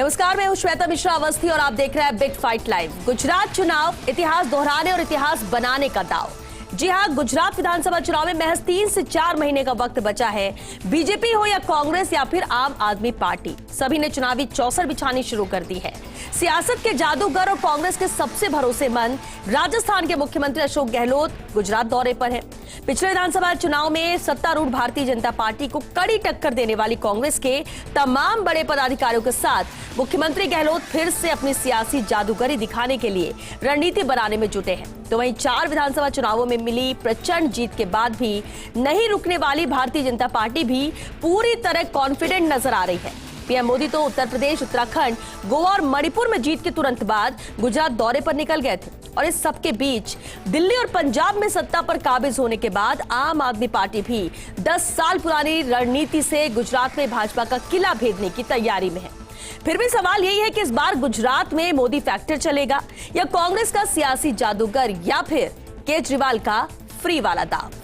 नमस्कार, मैं हूं श्वेता मिश्रा अवस्थी और आप देख रहे हैं बिग फाइट लाइव। गुजरात चुनाव इतिहास दोहराने और इतिहास बनाने का दांव। जी हां, गुजरात विधानसभा चुनाव में महज 3 से 4 महीने का वक्त बचा है। बीजेपी हो या कांग्रेस या फिर आम आदमी पार्टी, सभी ने चुनावी चौसर बिछानी शुरू कर दी है। सियासत के जादूगर और कांग्रेस के सबसे भरोसेमंद राजस्थान के मुख्यमंत्री अशोक गहलोत गुजरात दौरे पर हैं। पिछले विधानसभा चुनाव में सत्तारूढ़ भारतीय जनता पार्टी को कड़ी टक्कर देने वाली कांग्रेस के तमाम बड़े पदाधिकारियों के साथ मुख्यमंत्री गहलोत फिर से अपनी सियासी जादूगरी दिखाने के लिए रणनीति बनाने में जुटे हैं। तो वहीं 4 विधानसभा चुनावों में मिली प्रचंड जीत के बाद भी नहीं रुकने वाली भारतीय जनता पार्टी भी पूरी तरह कॉन्फिडेंट नजर आ रही है। पीएम मोदी तो उत्तर प्रदेश, उत्तराखंड, गोवा और मणिपुर में जीत के तुरंत बाद गुजरात दौरे पर निकल गए थे और इस सबके बीच दिल्ली और पंजाब में सत्ता पर काबिज होने के बाद आम आदमी पार्टी भी 10 साल पुरानी रणनीति से गुजरात में भाजपा का किला भेदने की तैयारी में है। फिर भी सवाल यही है कि इस बार गुजरात में मोदी फैक्टर चलेगा या कांग्रेस का सियासी जादूगर या फिर केजरीवाल का फ्री वाला दांव।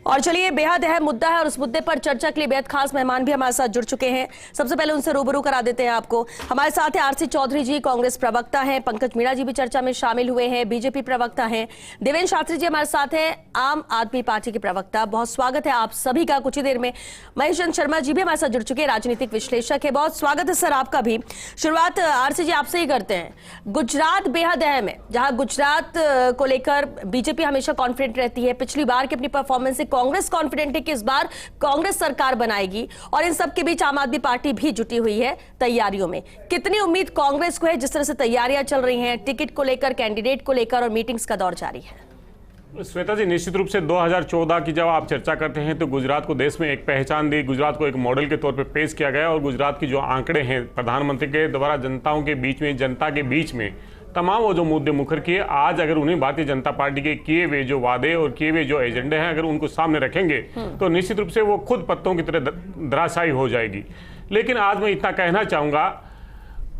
और चलिए, बेहद अहम मुद्दा है और उस मुद्दे पर चर्चा के लिए बेहद खास मेहमान भी हमारे साथ जुड़ चुके हैं। सबसे पहले उनसे रूबरू करा देते हैं आपको। हमारे साथ है आरसी चौधरी जी, कांग्रेस प्रवक्ता हैं। पंकज मीणा जी भी चर्चा में शामिल हुए हैं, बीजेपी प्रवक्ता हैं। देवेंद्र शास्त्री जी हमारे साथ हैं, आम आदमी पार्टी के प्रवक्ता। बहुत स्वागत है आप सभी का। कुछ ही देर में महेश चंद्र शर्मा जी भी हमारे साथ जुड़ चुके हैं, राजनीतिक विश्लेषक है। बहुत स्वागत है सर आपका भी। शुरुआत आरसी जी आपसे ही करते हैं। गुजरात बेहद अहम है, जहां गुजरात को लेकर बीजेपी हमेशा कॉन्फिडेंट रहती है। पिछली बार की अपनी परफॉर्मेंस से कांग्रेस कॉन्फिडेंट है कि इस बार कांग्रेस सरकार बनाएगी और इन सब के बीच आम आदमी पार्टी भी जुटी हुई है तैयारियों में। कितनी उम्मीद कांग्रेस को है, जिस तरह से तैयारियां चल रही हैं, टिकट को लेकर, कैंडिडेट को लेकर और मीटिंग्स का दौर जारी है? श्वेता जी, निश्चित रूप से 2014 की जब आप चर्चा करते हैं तो गुजरात को देश में एक पहचान दी, गुजरात को एक मॉडल के तौर पे पेश किया गया और गुजरात की जो आंकड़े हैं प्रधानमंत्री के द्वारा जनताओं के बीच में, जनता के बीच में तमाम वो जो मुद्दे मुखर किए, आज अगर उन्हें भारतीय जनता पार्टी के किए हुए जो वादे और किए हुए जो एजेंडे हैं अगर उनको सामने रखेंगे तो निश्चित रूप से वो खुद पत्तों की तरह धराशायी हो जाएगी। लेकिन आज मैं इतना कहना चाहूँगा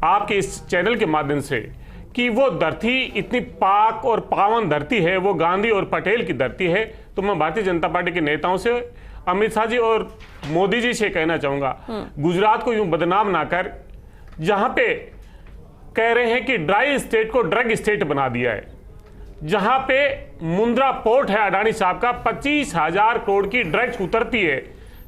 आपके इस चैनल के माध्यम से कि वो धरती इतनी पाक और पावन धरती है, वो गांधी और पटेल की धरती है। तो मैं भारतीय जनता पार्टी के नेताओं से, अमित शाह जी और मोदी जी से कहना चाहूँगा, गुजरात को यूं बदनाम ना कर, जहाँ पे कह रहे हैं कि ड्राई स्टेट को ड्रग स्टेट बना दिया है, जहां पे मुंद्रा पोर्ट है अडानी साहब का, 25,000 करोड़ की ड्रग्स उतरती है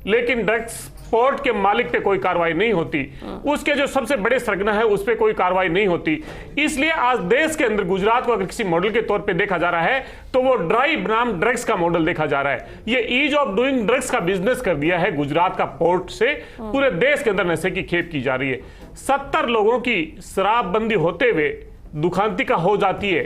लेकिन ड्रग्स पोर्ट के मालिक पे कोई कार्रवाई नहीं होती, उसके जो सबसे बड़े सरगना है उस पे कोई कार्रवाई नहीं होती। इसलिए आज देश के अंदर गुजरात को अगर किसी मॉडल के तौर पे देखा जा रहा है तो वो ड्राई बनाम ड्रग्स का मॉडल देखा जा रहा है। ये ईज ऑफ डूइंग ड्रग्स का बिजनेस कर दिया है गुजरात का पोर्ट से, पूरे देश के अंदर नशे की खेप की जा रही है। 70 लोगों की शराबबंदी होते हुए दुखांतिका हो जाती है,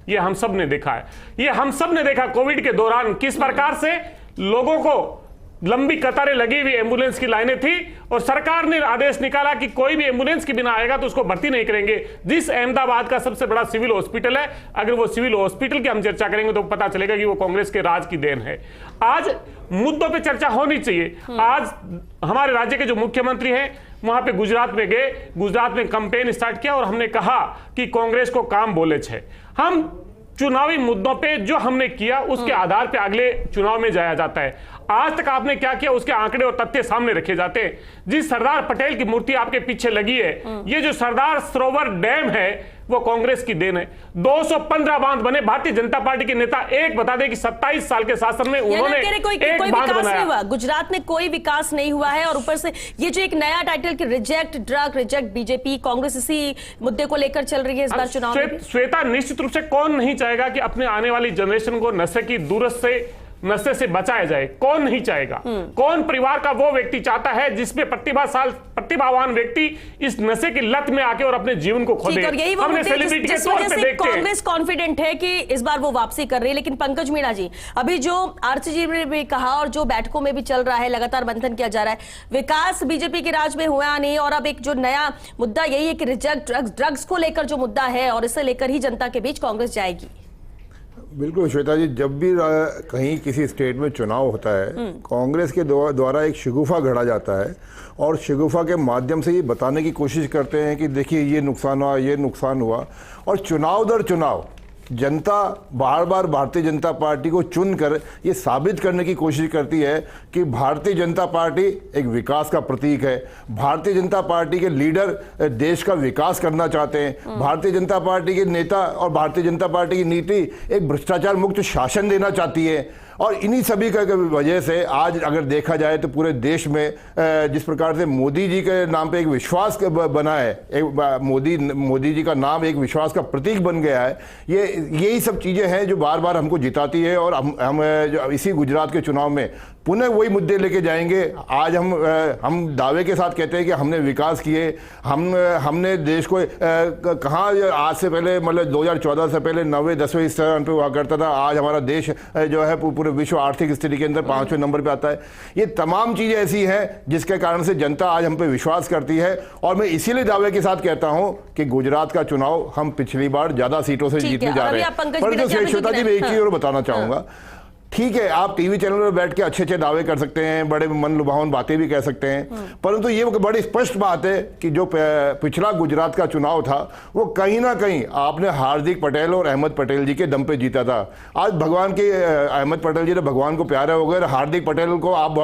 ये हम सब ने देखा है। ये हम सब ने देखा कोविड के दौरान किस प्रकार से लोगों को लंबी कतारें लगी हुई एम्बुलेंस की लाइनें थी और सरकार ने आदेश निकाला कि कोई भी एम्बुलेंस के बिना आएगा तो उसको भर्ती नहीं करेंगे। जिस अहमदाबाद का सबसे बड़ा सिविल हॉस्पिटल है, अगर वो सिविल हॉस्पिटल की हम चर्चा करेंगे तो पता चलेगा कि वो कांग्रेस के राज की देन है। आज मुद्दों पे चर्चा होनी चाहिए। आज हमारे राज्य के जो मुख्यमंत्री हैं वहां पे गुजरात में गए, गुजरात में कैंपेन स्टार्ट किया और हमने कहा कि कांग्रेस को काम बोले छे। हम चुनावी मुद्दों पे जो हमने किया उसके आधार पे अगले चुनाव में जाया जाता है। आज तक आपने क्या किया उसके आंकड़े और तथ्य सामने रखे जाते हैं। जिस सरदार पटेल की मूर्ति आपके पीछे लगी है, ये जो सरदार सरोवर डैम है वो कांग्रेस की देन है। 215 बांध बने। भारतीय जनता पार्टी के नेता एक बता दें कि 27 साल के शासन में उन्होंने एक बांध बनाया। गुजरात में कोई विकास नहीं हुआ है और ऊपर से ये जो एक नया टाइटल कि reject drug, reject BJP, Congress इसी मुद्दे को लेकर चल रही है इस बार चुनाव में। श्वेता, निश्चित रूप से कौन नहीं चाहेगा कि अपने आने वाली जनरेशन को नशे की दूरस्थ से, नशे से बचाया जाए? कौन नहीं चाहेगा? कौन परिवार का वो व्यक्ति चाहता है जिसमें प्रतिभावान व्यक्ति इस नशे की लत में आके और अपने जीवन को खो दे? हमने सेलिब्रिटी के तौर पे देखते हैं। कांग्रेस कॉन्फिडेंट है कि इस बार वो वापसी कर रही है। लेकिन पंकज मीणा जी, अभी जो आरसी जी ने भी कहा और जो बैठकों में भी चल रहा है, लगातार मंथन किया जा रहा है, विकास बीजेपी के राज में हुआ नहीं और अब एक जो नया मुद्दा यही है कि रिजेक्ट ड्रग्स को लेकर जो मुद्दा है और इसे लेकर ही जनता के बीच कांग्रेस जाएगी। बिल्कुल श्वेता जी, जब भी कहीं किसी स्टेट में चुनाव होता है, कांग्रेस के द्वारा एक शगुफा गढ़ा जाता है और शगुफा के माध्यम से ये बताने की कोशिश करते हैं कि देखिए ये नुकसान हुआ, ये नुकसान हुआ। और चुनाव दर चुनाव जनता बार बार भारतीय जनता पार्टी को चुनकर ये साबित करने की कोशिश करती है कि भारतीय जनता पार्टी एक विकास का प्रतीक है। भारतीय जनता पार्टी के लीडर देश का विकास करना चाहते हैं। भारतीय जनता पार्टी के नेता और भारतीय जनता पार्टी की नीति एक भ्रष्टाचार मुक्त शासन देना चाहती है। और इन्हीं सभी का वजह से आज अगर देखा जाए तो पूरे देश में जिस प्रकार से मोदी जी के नाम पे एक विश्वास बना है, एक मोदी जी का नाम एक विश्वास का प्रतीक बन गया है। यही सब चीज़ें हैं जो बार बार हमको जिताती है। और हम इसी गुजरात के चुनाव में पुनः वही मुद्दे लेके जाएंगे। आज हम दावे के साथ कहते हैं कि हमने विकास किए, हमने देश को कहाँ आज से पहले मतलब 2014 से पहले 9वें-10वें स्थान पे हुआ करता था, आज हमारा देश जो है पूरे विश्व आर्थिक स्थिति के अंदर 5वें नंबर पे आता है। ये तमाम चीज़ें ऐसी हैं जिसके कारण से जनता आज हम पे विश्वास करती है। और मैं इसीलिए दावे के साथ कहता हूँ कि गुजरात का चुनाव हम पिछली बार ज़्यादा सीटों से जीतने जा रहे हैं। परंतु श्वेता जी, मैं एक चीज़ और बताना चाहूँगा। ठीक है, आप टीवी चैनल पर बैठ के अच्छे अच्छे दावे कर सकते हैं, बड़े मन लुभावन बातें भी कह सकते हैं, परंतु ये बड़ी स्पष्ट बात है कि जो पिछला गुजरात का चुनाव था वो कहीं ना कहीं आपने हार्दिक पटेल और अहमद पटेल जी के दम पे जीता था। आज भगवान के अहमद पटेल जी ने भगवान को प्यारे हो गए, हार्दिक पटेल को आप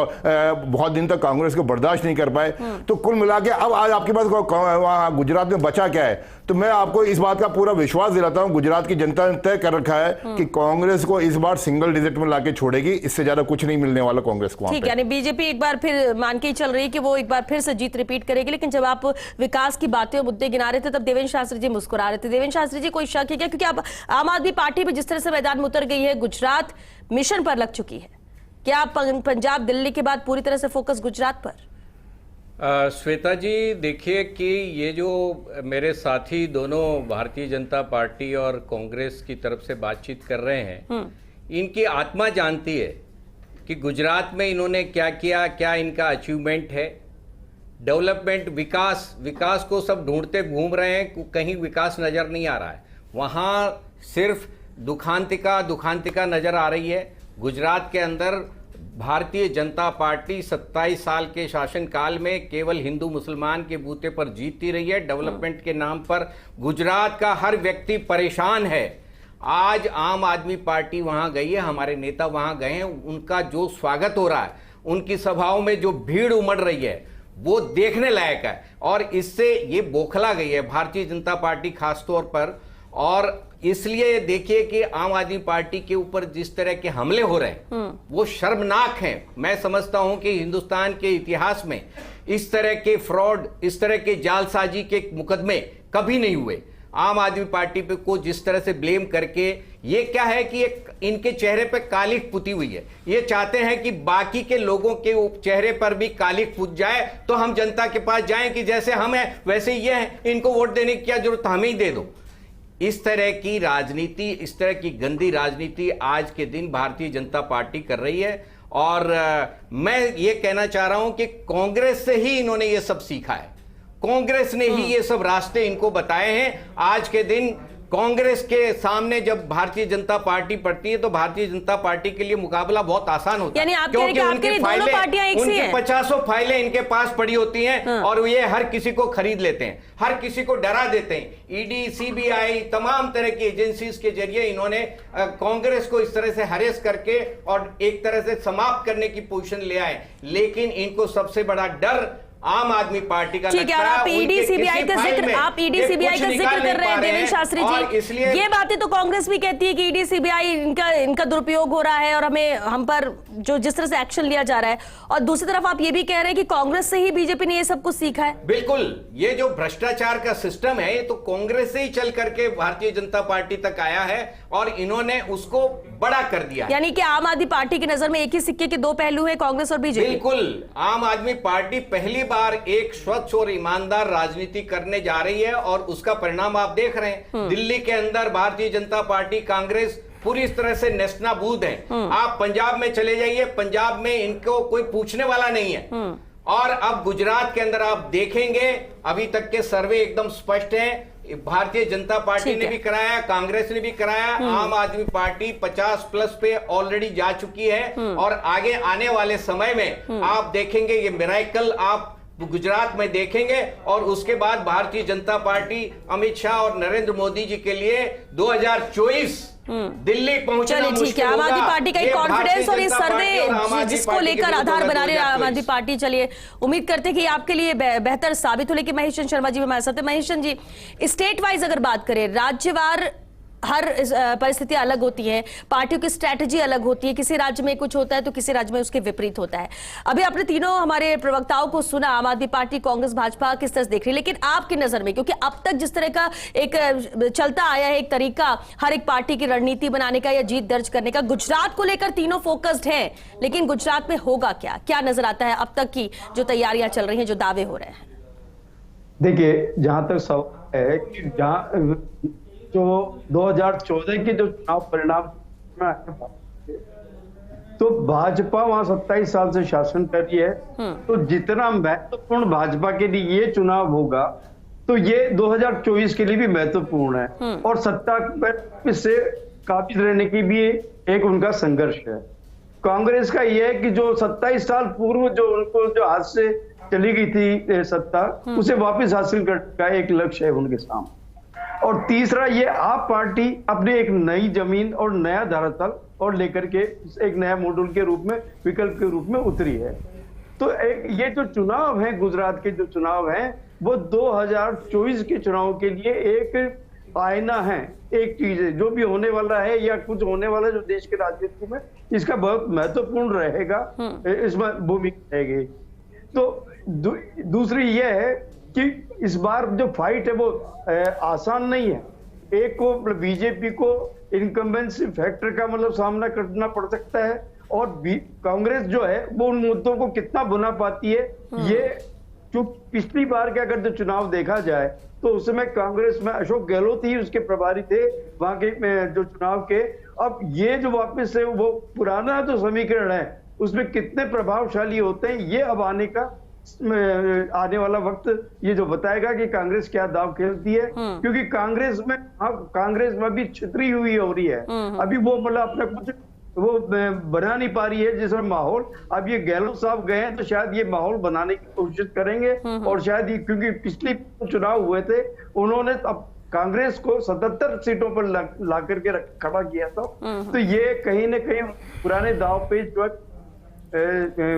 बहुत दिन तक कांग्रेस को बर्दाश्त नहीं कर पाए। तो कुल मिला के अब आज आपके पास वहाँ गुजरात में बचा क्या है? तो मैं आपको इस बात का पूरा विश्वास दिलाता हूँ, गुजरात की जनता ने तय कर रखा है कि कांग्रेस को इस बार सिंगल डिजिट में लाके छोड़ेगी। इससे ज्यादा कुछ नहीं मिलने वाला कांग्रेस को। ठीक है, यानी बीजेपी एक बार फिर मान के ही चल रही है कि वो एक बार फिर से जीत रिपीट करेगी। लेकिन जब आप विकास की बातें और मुद्दे गिना रहे थे तब देवेंद्र शास्त्री जी मुस्कुरा रहे थे। देवेंद्र शास्त्री जी, कोई शक है क्या? क्योंकि अब आम आदमी पार्टी भी जिस तरह से मैदान में उतर गई है, गुजरात मिशन पर लग चुकी है, क्या पंजाब दिल्ली के बाद पूरी तरह से फोकस गुजरात पर? श्वेता जी, देखिए कि ये जो मेरे साथी दोनों भारतीय जनता पार्टी और कांग्रेस की तरफ से बातचीत कर रहे हैं, इनकी आत्मा जानती है कि गुजरात में इन्होंने क्या किया, क्या इनका अचीवमेंट है। डेवलपमेंट, विकास को सब ढूंढते घूम रहे हैं, कहीं विकास नज़र नहीं आ रहा है। वहाँ सिर्फ दुखांतिका नज़र आ रही है। गुजरात के अंदर भारतीय जनता पार्टी 27 साल के शासनकाल में केवल हिंदू मुसलमान के बूते पर जीतती रही है। डेवलपमेंट के नाम पर गुजरात का हर व्यक्ति परेशान है। आज आम आदमी पार्टी वहां गई है, हमारे नेता वहां गए हैं, उनका जो स्वागत हो रहा है, उनकी सभाओं में जो भीड़ उमड़ रही है, वो देखने लायक है। और इससे ये बौखला गई है भारतीय जनता पार्टी खासतौर पर। और इसलिए देखिए कि आम आदमी पार्टी के ऊपर जिस तरह के हमले हो रहे हैं वो शर्मनाक हैं। मैं समझता हूं कि हिंदुस्तान के इतिहास में इस तरह के फ्रॉड, इस तरह के जालसाजी के मुकदमे कभी नहीं हुए। आम आदमी पार्टी पे को जिस तरह से ब्लेम करके, ये क्या है कि इनके चेहरे पे कालिख पुती हुई है। ये चाहते हैं कि बाकी के लोगों के चेहरे पर भी कालिख पुत जाए तो हम जनता के पास जाएं कि जैसे हम हैं वैसे ये हैं, इनको वोट देने की क्या जरूरत, हमें ही दे दो। इस तरह की राजनीति, इस तरह की गंदी राजनीति आज के दिन भारतीय जनता पार्टी कर रही है। और मैं ये कहना चाह रहा हूं कि कांग्रेस से ही इन्होंने ये सब सीखा है। कांग्रेस ने ही ये सब रास्ते इनको बताए हैं। आज के दिन कांग्रेस के सामने जब भारतीय जनता पार्टी पड़ती है तो भारतीय जनता पार्टी के लिए मुकाबला बहुत आसान होता है, क्योंकि उनकी फाइलें 50 फाइलें इनके पास पड़ी होती हैं और ये हर किसी को खरीद लेते हैं, हर किसी को डरा देते हैं। ईडी, सीबीआई, तमाम तरह की एजेंसीज के जरिए इन्होंने कांग्रेस को इस तरह से हरेस करके और एक तरह से समाप्त करने की पोजीशन ले आए। लेकिन इनको सबसे बड़ा डर आम आदमी पार्टी का लगता है। आप ईडी सीबीआई का जिक्र कर रहे हैं देवेंद्र शास्त्री जी, इसलिए ये बातें तो कांग्रेस भी कहती है कि ईडी सीबीआई इनका दुरुपयोग हो रहा है और हम पर जो जिस तरह से एक्शन लिया जा रहा है। और दूसरी तरफ आप ये भी कह रहे हैं कि कांग्रेस से ही बीजेपी ने ये सब कुछ सीखा है। बिल्कुल, ये जो भ्रष्टाचार का सिस्टम है ये तो कांग्रेस से ही चल करके भारतीय जनता पार्टी तक आया है और इन्होंने उसको बड़ा कर दिया। यानी कि आम आदमी पार्टी की नजर में एक ही सिक्के के दो पहलू है, कांग्रेस और बीजेपी। बिल्कुल, आम आदमी पार्टी पहली बार एक स्वच्छ और ईमानदार राजनीति करने जा रही है और उसका परिणाम आप देख रहे हैं। दिल्ली के अंदर भारतीय जनता पार्टी, कांग्रेस पूरी तरह से नेस्तनाबूद है। आप पंजाब में चले जाइए, पंजाब में इनको कोई पूछने वाला नहीं है। और अब गुजरात के अंदर आप देखेंगे, अभी तक के सर्वे एकदम स्पष्ट हैं, भारतीय जनता पार्टी ठीक ने है। भी कराया, कांग्रेस ने भी कराया, आम आदमी पार्टी 50+ पे ऑलरेडी जा चुकी है और आगे आने वाले समय में आप देखेंगे ये मिरेकल आप गुजरात में देखेंगे। और उसके बाद भारतीय जनता पार्टी अमित शाह और नरेंद्र मोदी जी के लिए 2024 दिल्ली पहुंचना चलिए ठीक मुश्किल है। आम आदमी होगा। पार्टी का ये एक कॉन्फिडेंस और ये भारतीय जनता पार्टी और आम सर्वे आदमी जिसको पार्टी के लेकर विरुद्ध आधार होगा बना रही है आम आदमी 2024। पार्टी, चलिए उम्मीद करते हैं कि आपके लिए बेहतर साबित हो। लेकिन महेश चंद्र शर्मा जी भी हमारे साथ हैं। महेश चंद्र जी, स्टेट वाइज अगर बात करें, राज्यवार हर परिस्थितियां अलग होती हैं, पार्टियों की स्ट्रैटेजी अलग होती है, किसी राज्य में कुछ होता है तो किसी राज्य में उसके विपरीत होता है। अभी आपने तीनों हमारे प्रवक्ताओं को सुना, आम आदमी पार्टी, कांग्रेस, भाजपा किस तरह से देख रही है, लेकिन आपकी नजर में, क्योंकि अब तक जिस तरह का एक चलता आया है एक तरीका हर एक पार्टी की रणनीति बनाने का या जीत दर्ज करने का, गुजरात को लेकर तीनों फोकस्ड हैं, लेकिन गुजरात में होगा क्या नजर आता है अब तक की जो तैयारियां चल रही हैं, जो दावे हो रहे हैं? देखिए, जहां तक सवाल है कि जहां जो 2014 के जो चुनाव परिणाम तो भाजपा वहां 27 साल से शासन कर रही है, तो जितना महत्वपूर्ण भाजपा के लिए ये चुनाव होगा तो ये 2024 के लिए भी महत्वपूर्ण है और सत्ता पर से काबिज रहने की भी एक उनका संघर्ष है। कांग्रेस का यह है कि जो 27 साल पूर्व जो उनको जो हाथ से चली गई थी सत्ता, उसे वापस हासिल करने का एक लक्ष्य है उनके सामने। और तीसरा, ये आप पार्टी अपने एक नई जमीन और नया धरातल और लेकर के एक नया मॉडल के रूप में, विकल्प के रूप में उतरी है। तो ये जो चुनाव है, गुजरात के जो चुनाव हैं, वो 2024 के चुनाव के लिए एक आईना है, एक चीज है। जो भी होने वाला है या कुछ होने वाला है जो देश के राजनीति में, इसका बहुत महत्वपूर्ण रहेगा, इसमें भूमिका रहेगी। तो दूसरी ये है कि इस बार जो फाइट है वो आसान नहीं है। एक को बीजेपी को इनकम्बेंसी फैक्टर का सामना करना पड़ सकता है, और कांग्रेस जो है वो उन मुद्दों को कितना बुना पाती है। ये जो पिछली बार के अगर जो चुनाव देखा जाए तो उस समय कांग्रेस में अशोक गहलोत ही उसके प्रभारी थे वहां के जो चुनाव के। अब ये जो वापस है वो पुराना जो समीकरण है उसमें कितने प्रभावशाली होते हैं, ये अब आने वाला वक्त ये जो बताएगा कि कांग्रेस क्या दाव खेलती है। क्योंकि कांग्रेस में भी छितरी हुई हो रही है, अभी वो अपना कुछ वो बना नहीं पा रही है जिसमें माहौल। अब ये गहलोत साहब गए हैं तो शायद ये माहौल बनाने की कोशिश करेंगे, और शायद ये, क्योंकि पिछले चुनाव हुए थे उन्होंने अब कांग्रेस को 77 सीटों पर ला करके खड़ा किया था, तो ये कहीं ना कहीं पुराने दाव पे जो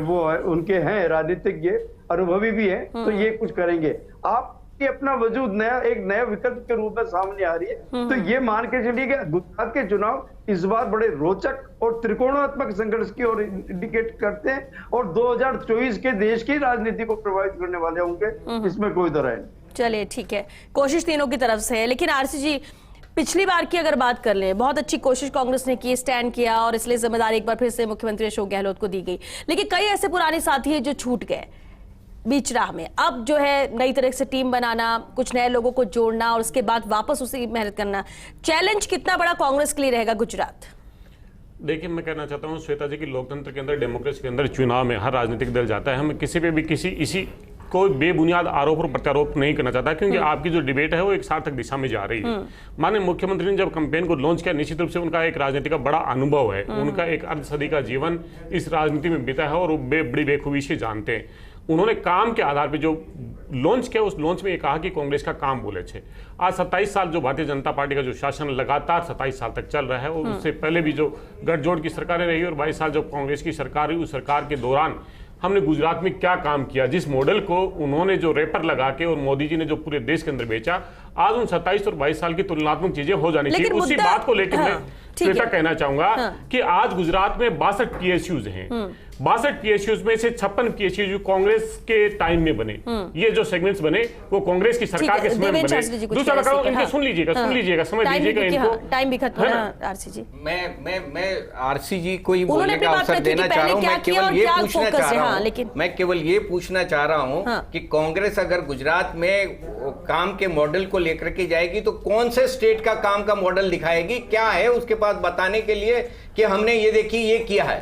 वो उनके हैं राजनीतिज्ञ, अनुभवी भी हैं, तो ये कुछ करेंगे। आप ये अपना वजूद एक नया विकल्प के रूप में सामने आ रही है। तो ये मान के चलिए कि गुजरात के चुनाव इस बार बड़े रोचक और त्रिकोणात्मक संघर्ष की ओर इंडिकेट करते हैं, और 2024 के देश की राजनीति को प्रभावित करने वाले होंगे, इसमें कोई दो राय नहीं। चलिए ठीक है, कोशिश तीनों की तरफ से है। लेकिन आरसी जी, पिछली बार की अगर बात कर लें, बहुत अच्छी कोशिश कांग्रेस ने की, स्टैंड किया, और इसलिए जिम्मेदारी एक बार फिर से मुख्यमंत्री अशोक गहलोत को दी गई। लेकिन कई ऐसे पुराने साथी हैं जो छूट गए बीच राह में। अब जो है नई तरह से टीम बनाना, कुछ नए लोगों को जोड़ना और उसके बाद वापस उसी मेहनत करना, चैलेंज कितना बड़ा कांग्रेस के लिए रहेगा गुजरात? देखिए, मैं कहना चाहता हूँ श्वेता जी की लोकतंत्र के अंदर, डेमोक्रेसी के अंदर चुनाव में हर राजनीतिक दल जाता है, हम किसी पे भी इसी कोई बेबुनियाद आरोप और प्रत्यारोप नहीं करना चाहता, क्योंकि आपकी जो डिबेट है वो एक सार्थक दिशा में जा रही है। माननीय मुख्यमंत्री ने जब कैंपेन को लॉन्च किया, निश्चित रूप से उनका एक राजनीति का बड़ा अनुभव है, उनका एक अर्ध सदी का जीवन इस राजनीति में बीता है और वो बड़ी बेखूबी से जानते हैं। उन्होंने काम के आधार पर जो लॉन्च किया, उस लॉन्च में ये कहा कि कांग्रेस का काम बोले छे। आज 27 साल जो भारतीय जनता पार्टी का जो शासन लगातार 27 साल तक चल रहा है, और उससे पहले भी जो गठजोड़ की सरकारें रही और 22 साल जो कांग्रेस की सरकार रही, उस सरकार के दौरान हमने गुजरात में क्या काम किया, जिस मॉडल को उन्होंने जो रेपर लगा के और मोदी जी ने जो पूरे देश के अंदर बेचा, आज उन 27 और 22 साल की तुलनात्मक चीजें हो जानी चाहिए। उसी बात को लेकर मैं श्वेता कहना चाहूंगा कि आज गुजरात में 62 PSUs हैं, 62 PSUs में से 56 PSUs कांग्रेस के टाइम में बने। ये जो सेगमेंट्स बने वो कांग्रेस की सरकार के समय में बने। दूसरा बताऊं, इनके सुन लीजिएगा, समझ लीजिएगा इनको, टाइम भी खत्म है आरसी जी। मैं आरसी जी को बोलने का अवसर देना चाह रहा हूं। मैं केवल ये पूछना चाह रहा हूं कि कांग्रेस अगर गुजरात में काम के मॉडल को लेकर के जाएगी तो कौन से स्टेट का काम का मॉडल दिखाएगी, क्या है उसके पास बताने के लिए कि हमने ये देखिए ये किया है।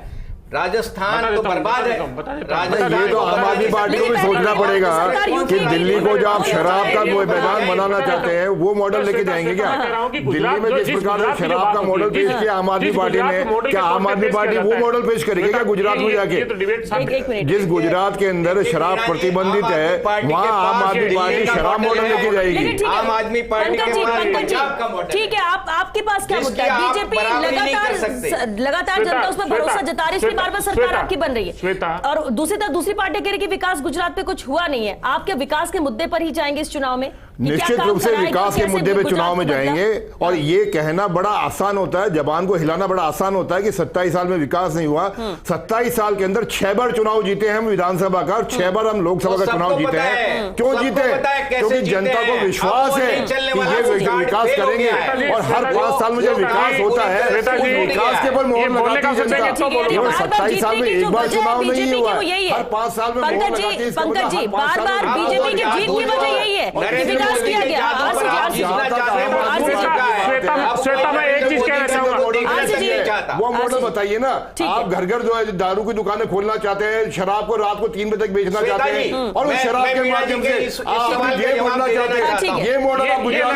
राजस्थान तो बर्बाद है। ये तो आम आदमी पार्टी को भी सोचना पड़ेगा कि दिल्ली को जो आप शराब का मैदान बनाना चाहते हैं वो मॉडल लेके जाएंगे क्या? दिल्ली में जिस प्रकार से शराब का मॉडल पेश किया आम आदमी पार्टी ने, क्या आम आदमी पार्टी वो मॉडल पेश करेगी क्या गुजरात में जाके? जिस गुजरात के अंदर शराब प्रतिबंधित है वहाँ आम आदमी पार्टी शराब मॉडल लेके जाएगी। आम आदमी पार्टी ठीक है, आपके पास क्या मुद्दा है? बीजेपी लगातार जनता उस पर भरोसा जता रही है, बार बार सरकार आपकी बन रही है, और दूसरी पार्टी कह रही कि विकास गुजरात पे कुछ हुआ नहीं है। आप क्या विकास के मुद्दे पर ही जाएंगे इस चुनाव में? निश्चित रूप से विकास के मुद्दे पे चुनाव में जाएंगे। और ये कहना बड़ा आसान होता है, जबान को हिलाना बड़ा आसान होता है कि 27 साल में विकास नहीं हुआ। 27 साल के अंदर 6 बार चुनाव जीते हैं हम विधानसभा का, और 6 बार हम लोकसभा का चुनाव जीते हैं। क्यों जीते? क्योंकि जनता को विश्वास है कि ये विकास करेंगे, और हर 5 साल में जब विकास होता है उस विकास के ऊपर मोहर लगाती है जनता। केवल 27 साल में एक बार चुनाव नहीं हुआ, हर 5 साल में मोहर लगाती है। पंकज जी, बार बार बीजेपी की जीत की वजह यही है, किया गया। श्वेता, मैं एक चीज कहना चाहूंगा, वो मॉडल बताइए ना। आप घर घर जो है दारू की दुकानें खोलना चाहते हैं, शराब को रात को 3 बजे तक बेचना चाहते हैं, और उस शराब के माध्यम से आप अपनी जेब भरना चाहते हैं। ये मॉडल आप गुजरात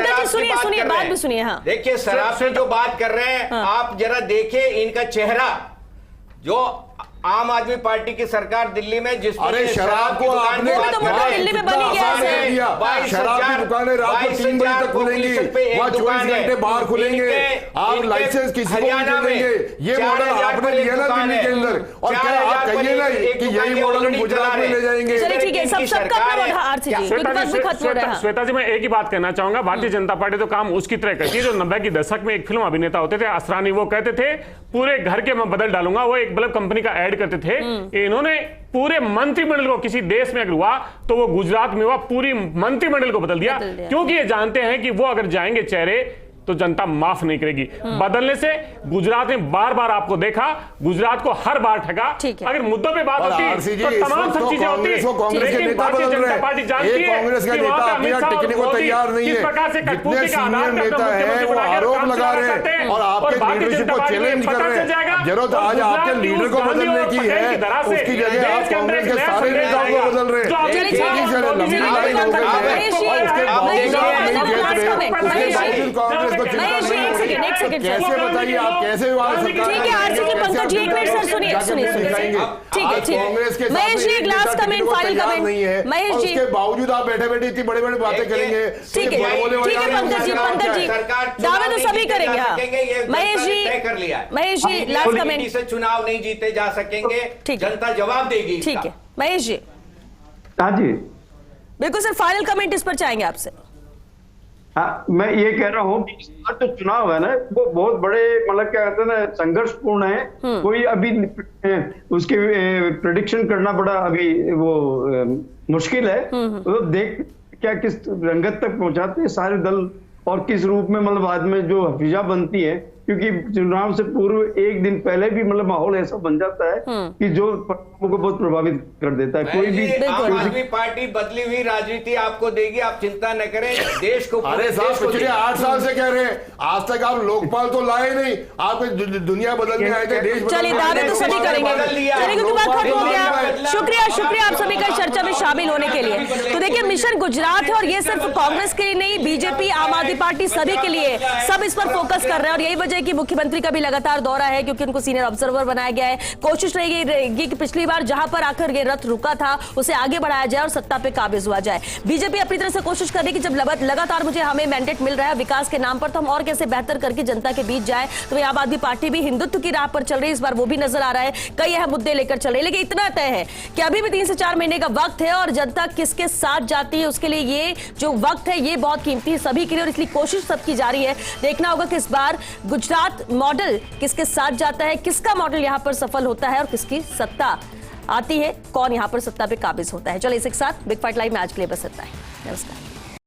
में सुनिए, बात भी सुनिए। हाँ, देखिए शराब से जो बात कर रहे हैं आप जरा देखिए इनका चेहरा, जो आम आदमी पार्टी की सरकार दिल्ली में जिस शराब को आपने दिल्ली में बनी गया, शराब की दुकानें रात को 3 बजे तक खुलेंगी, वहाँ 24 घंटे बाहर खुलेंगे, आप लाइसेंस किसी को नहीं देंगे। ये मॉडल आपने लिया ना दिल्ली के अंदर, और क्या आप कहिए ना कि यही मॉडल हम गुजरात में ले जाएंगे? श्वेता जी, मैं एक ही बात कहना चाहूंगा, भारतीय जनता पार्टी तो काम उसकी तरह करती है जो 90 के दशक में एक फिल्म अभिनेता होते थे असरानी, वो कहते थे पूरे घर के मैं बदल डालूंगा, वो एक बल्ब कंपनी का ऐड करते थे। इन्होंने पूरे मंत्रिमंडल को, किसी देश में अगर हुआ तो वो गुजरात में हुआ, पूरी मंत्रिमंडल को बदल दिया, क्योंकि ये जानते हैं कि वो अगर जाएंगे चेहरे तो जनता माफ नहीं करेगी। बदलने से गुजरात में बार बार आपको देखा, गुजरात को हर बार ठगा। अगर मुद्दों पे बात होती तो तमाम सब चीजें होती, लेकिन भारतीय जनता पार्टी जानती है कि वहां पे अमित शाह और मोदी किस प्रकार से कठपुतली का आधार पे मुख्यमंत्री बना के आरोप लगा रहे हैं और आपके लीडरशिप को चैलेंज कर रहे हैं। जरूरत आज आपके लीडर को बदलने की है, उसकी जगह आप कांग्रेस के सारे नेताओं को बदल रहे हैं। कैसे बताइए आप कैसे ठीक है आरसीजी पंकज जी, एक मिनट सर, सुनिए ठीक है Mahesh ji, last comment, final comment Mahesh ji. उसके बावजूद आप बैठे बैठे इतनी बड़े बड़े बातें करेंगे। ठीक है पंकज जी, दावे तो सभी करेंगे। हाँ महेश जी लास्ट कमेंट। से चुनाव नहीं जीते जा सकेंगे, जनता जवाब देगी। ठीक है महेश जी। हाँ जी बिल्कुल सर, फाइनल कमेंट इस पर चाहेंगे आपसे। हाँ, मैं ये कह रहा हूँ कि जो चुनाव है ना वो बहुत बड़े मतलब क्या कहते हैं ना संघर्षपूर्ण है। कोई अभी उसके प्रेडिक्शन करना बड़ा अभी वो मुश्किल है। तो देख क्या किस रंगत तक पहुंचाते हैं सारे दल, और किस रूप में मतलब बाद में जो हफीजा बनती है, क्योंकि चुनाव से पूर्व एक दिन पहले भी मतलब माहौल ऐसा बन जाता है कि जो को बहुत प्रभावित कर देता है। कोई भी आम आदमी पार्टी बदली हुई राजनीति आपको देगी, आप चिंता न करें। देश को अरे साहब पिछले 8 साल से कह रहे हैं, आज तक आप लोकपाल तो लाए नहीं, आप दुनिया बदलने आए थे, देश। चलिए दावे तो सभी करेंगे, क्योंकि बात खत्म हो गया। शुक्रिया आप सभी का चर्चा में शामिल होने के लिए। तो देखिए मिशन गुजरात है, और ये सिर्फ कांग्रेस के लिए नहीं, बीजेपी, आम आदमी पार्टी सभी के लिए, सब इस पर फोकस कर रहे हैं। और यही वजह है कि मुख्यमंत्री का भी लगातार दौरा है, क्योंकि उनको सीनियर ऑब्जर्वर बनाया गया है। कोशिश रहेगी कि पिछली बार जहां पर आकर ये रथ रुका था उसे आगे बढ़ाया जाए और सत्ता पे काबिज हुआ जाए। बीजेपी अपनी तरफ से कोशिश कर रही है कि जब लगातार हमें मैंडेट मिल रहा है विकास के नाम पर, तो हम और कैसे बेहतर करके जनता के बीच जाए। तो आम आदमी पार्टी भी हिंदुत्व की राह पर चल रही है, इस बार वो भी नजर आ रहा है, कई अहम मुद्दे लेकर चल रहे हैं। लेकिन इतना तय है कि अभी भी 3 से 4 महीने का वक्त है, और जनता किसके साथ जाती है उसके लिए ये जो वक्त है ये बहुत कीमती है सभी के लिए, और इसलिए कोशिश सबकी जारी है। देखना होगा कि इस बार गुजरात मॉडल किसके साथ जाता है, किसका मॉडल यहां पर सफल होता है और किसकी सत्ता आती है, कौन यहां पर सत्ता पे काबिज होता है। चलो इसी के साथ बिग फाइट लाइव में आज के लिए बस इतना है। नमस्कार।